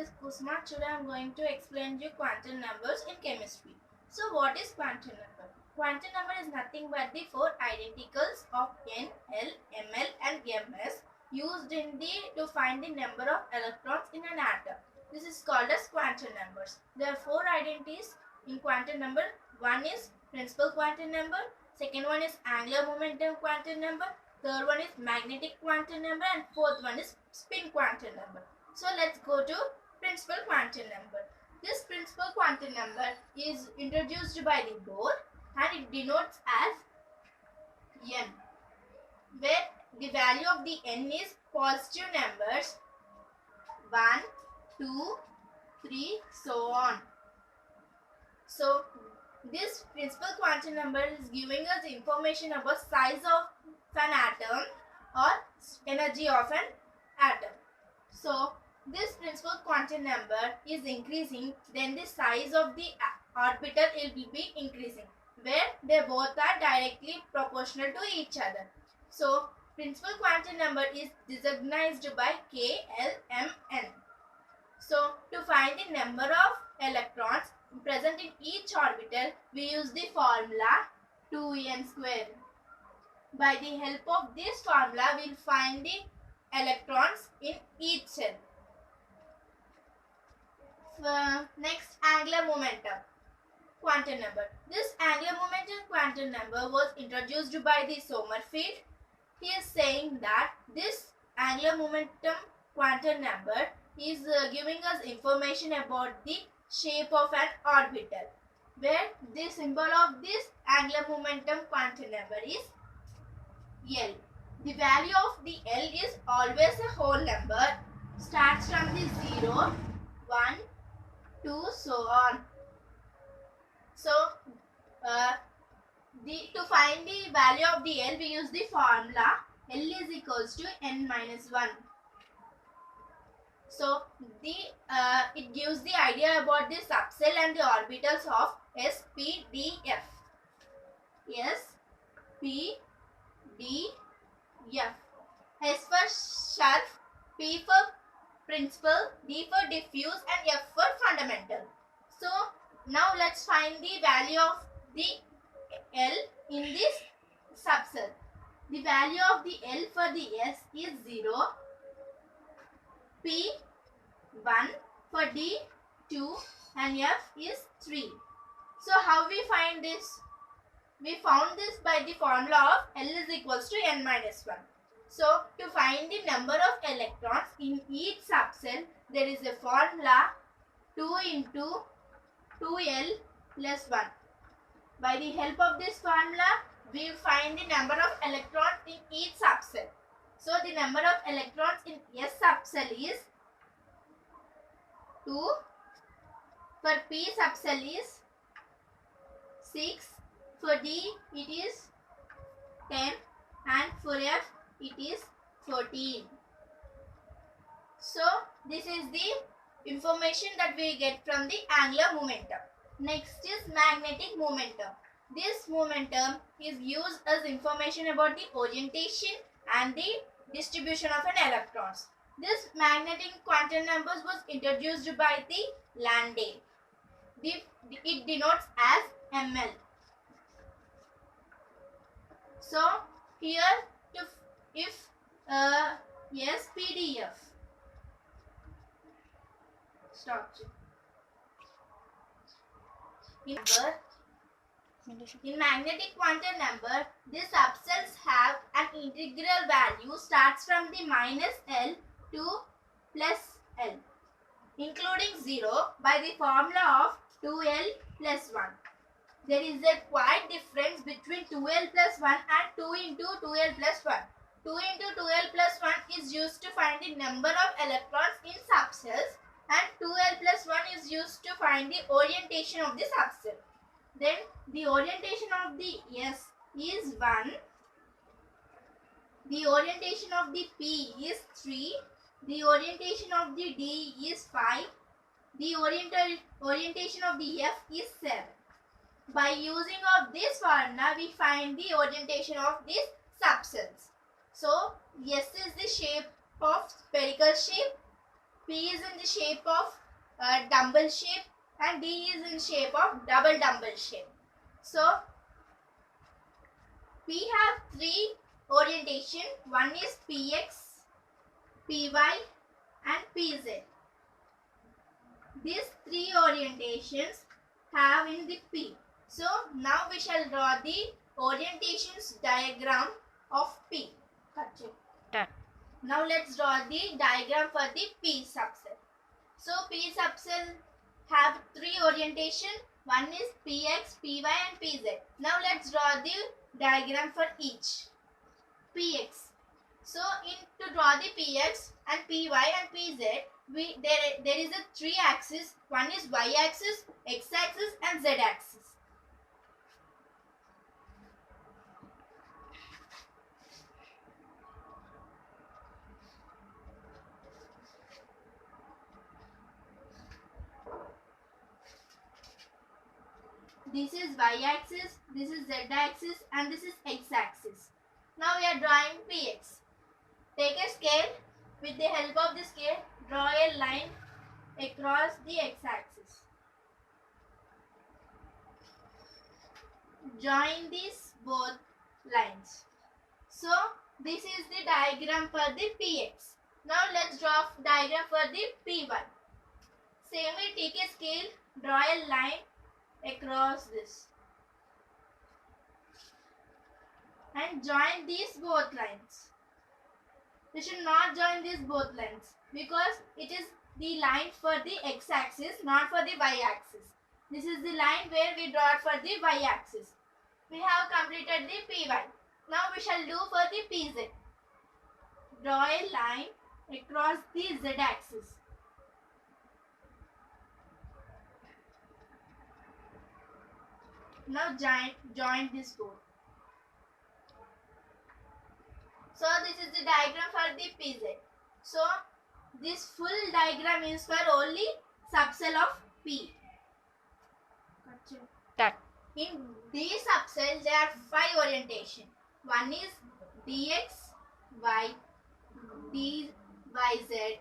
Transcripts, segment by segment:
is Kusma. Today I am going to explain you quantum numbers in chemistry. So what is quantum number? Quantum number is nothing but the four identicals of n, l, ml and ms used to find the number of electrons in an atom. This is called as quantum numbers. There are four identities in quantum number. One is principal quantum number, second one is angular momentum quantum number, third one is magnetic quantum number, and fourth one is spin quantum number. So let's go to principal quantum number. This principal quantum number is introduced by the Bohr and it denotes as n, where the value of the n is positive numbers 1, 2, 3, so on. So this principal quantum number is giving us information about size of an atom or energy of an atom. So this principal quantum number is increasing, then the size of the orbital will be increasing, where they both are directly proportional to each other. So principal quantum number is designated by K, L, M, N. So to find the number of electrons present in each orbital, we use the formula 2n square. By the help of this formula, we will find the electrons in each cell. Next, angular momentum quantum number. This angular momentum quantum number was introduced by the Sommerfeld. He is saying that this angular momentum quantum number is giving us information about the shape of an orbital, where the symbol of this angular momentum quantum number is L. The value of the L is always a whole number, starts from the 0, 1, 2, so on. So to find the value of the L, we use the formula L is equals to n minus 1. So it gives the idea about the subcell and the orbitals of S, P, D, F. S, P, D, F. S for sharp, P for principal, D for diffuse and F for fundamental. So now let's find the value of the L in this subcell. The value of the L for the S is 0, P 1, for D 2 and F is 3. So how we find this? We found this by the formula of L is equals to n minus 1. So to find the number of electrons in each subcell, there is a formula 2 into 2L plus 1. By the help of this formula, we find the number of electrons in each subcell. So the number of electrons in S subcell is 2, for P subcell is 6, for D it is 10 and for F it is 14. So this is the information that we get from the angular momentum. Next is magnetic momentum. This momentum is used as information about the orientation and the distribution of an electrons. This magnetic quantum numbers was introduced by the Landau. It denotes as ml. So here if yes, PDF. Stop. In magnetic quantum number, these subcells have an integral value starts from the minus L to plus L, including 0 by the formula of 2L plus 1. There is a quite difference between 2L plus 1 and 2 into 2L plus 1. 2 into 2L plus 1 is used to find the number of electrons in subcells, and 2L plus 1 is used to find the orientation of the subcell. Then the orientation of the S is 1, the orientation of the P is 3, the orientation of the D is 5, the orientation of the F is 7. By using of this formula, we find the orientation of these subcells. So S is the shape of spherical shape, P is in the shape of dumbbell shape and D is in shape of double dumbbell shape. So we have three orientation. One is PX, PY and PZ. These three orientations have in the P. So now we shall draw the orientations diagram of P. Done. Now let's draw the diagram for the P subcell. So P subcell have three orientation. One is PX, PY and PZ. Now let's draw the diagram for each. PX. So to draw the PX and PY and PZ, there is a three axis. One is Y axis, X axis and Z axis. This is Y axis, this is Z axis and this is X axis. Now we are drawing PX. Take a scale. With the help of the scale, draw a line across the X axis. Join these both lines. So this is the diagram for the PX. Now let's draw diagram for the PY. Same way, take a scale, draw a line across this and join these both lines. We should not join these both lines because it is the line for the X axis, not for the Y axis. This is the line where we draw for the Y axis. We have completed the PY. Now we shall do for the PZ. Draw a line across the Z axis. Now join this both. So this is the diagram for the PZ. So this full diagram is for only subcell of P. Done. In these subcells there are 5 orientation. One is dx, y, dyz, dzx,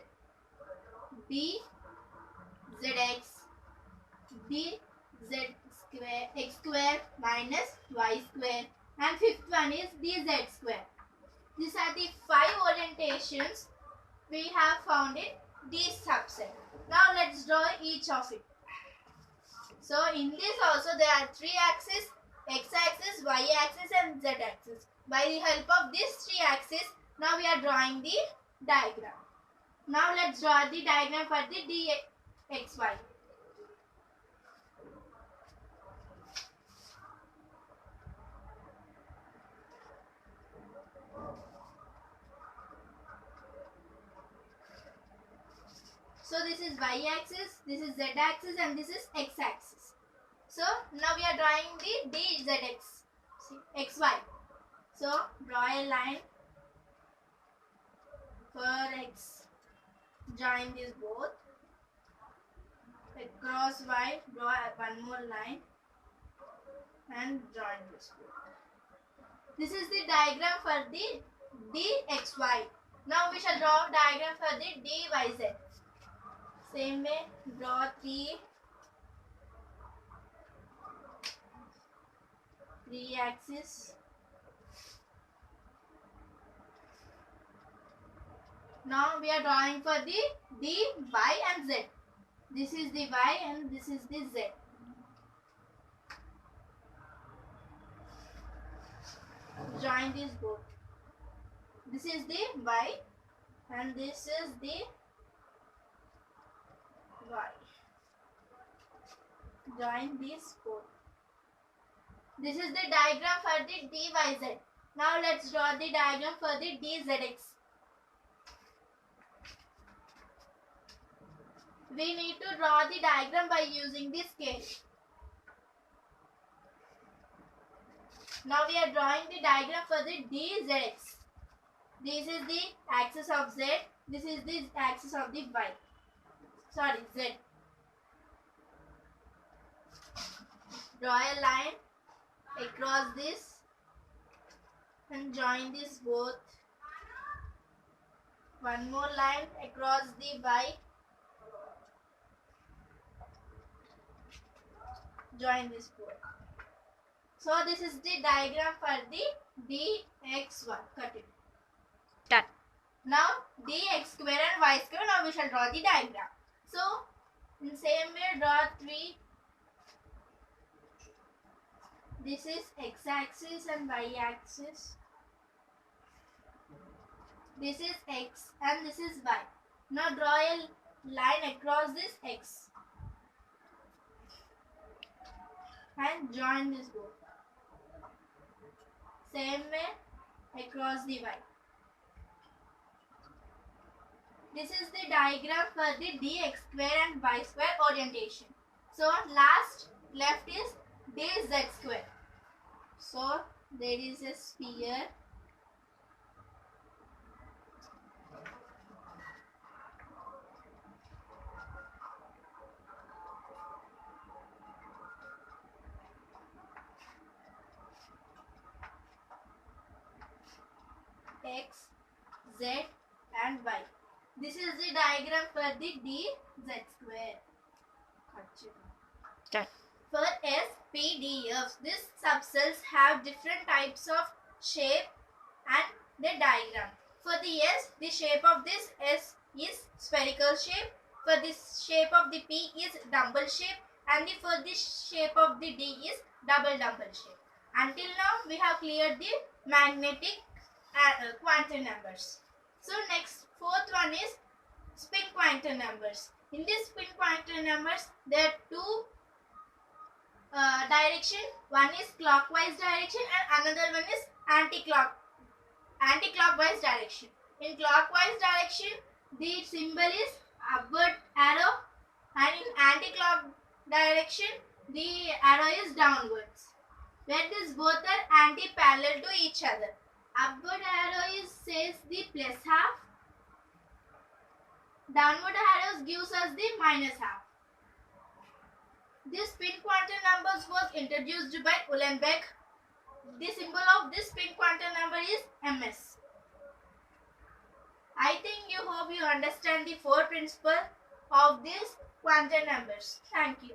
dz square, x square minus y square, and fifth one is dz square. These are the 5 orientations we have found in this subset. Now let's draw each of it. So in this also there are 3 axes, x axis, y axis and z axis. By the help of these 3 axes, now we are drawing the diagram. Now let's draw the diagram for the dxy. So this is y axis, this is z axis and this is x axis. So now we are drawing the dzx, xy. So draw a line for x, join these both. Across y, draw one more line and join this both. This is the diagram for the dxy. Now we shall draw diagram for the dyz. Same way, draw three axes. Now we are drawing for the d, y and z. This is the y and this is the z. Join these both. This is the y and this is the y. Join these both. This is the diagram for the dyz. Now let's draw the diagram for the dzx. We need to draw the diagram by using the scale. Now we are drawing the diagram for the dzx. This is the axis of z. This is the axis of the y. Sorry, z. Draw a line across this and join this both. One more line across the y join this board. So this is the diagram for the dx1. Cut it. Done. Now dx square and y square. Now we shall draw the diagram. So in same way, draw 3. This is x-axis and y-axis. This is x and this is y. Now draw a line across this x and join this both. Same way across the y. This is the diagram for the dx square and y square orientation. So last left is dz square. So there is a sphere. X, Z and Y. This is the diagram for the dz square. Done. For S, P, D, F, these subcells have different types of shape and the diagram. For the S, the shape of this S is spherical shape. For this shape of the P is dumbbell shape, and for this shape of the D is double shape. Until now, we have cleared the magnetic quantum numbers. So next, fourth one is spin quantum numbers. In this spin quantum numbers, there are two direction. One is clockwise direction and another one is anti-clockwise direction. In clockwise direction, the symbol is upward arrow, and in anti-clock direction, the arrow is downwards. Where these both are anti-parallel to each other. Upward arrow says the plus half. Downward arrows gives us the minus half. This spin quantum numbers was introduced by Uhlenbeck. The symbol of this spin quantum number is ms. I think you hope you understand the four principles of these quantum numbers. Thank you.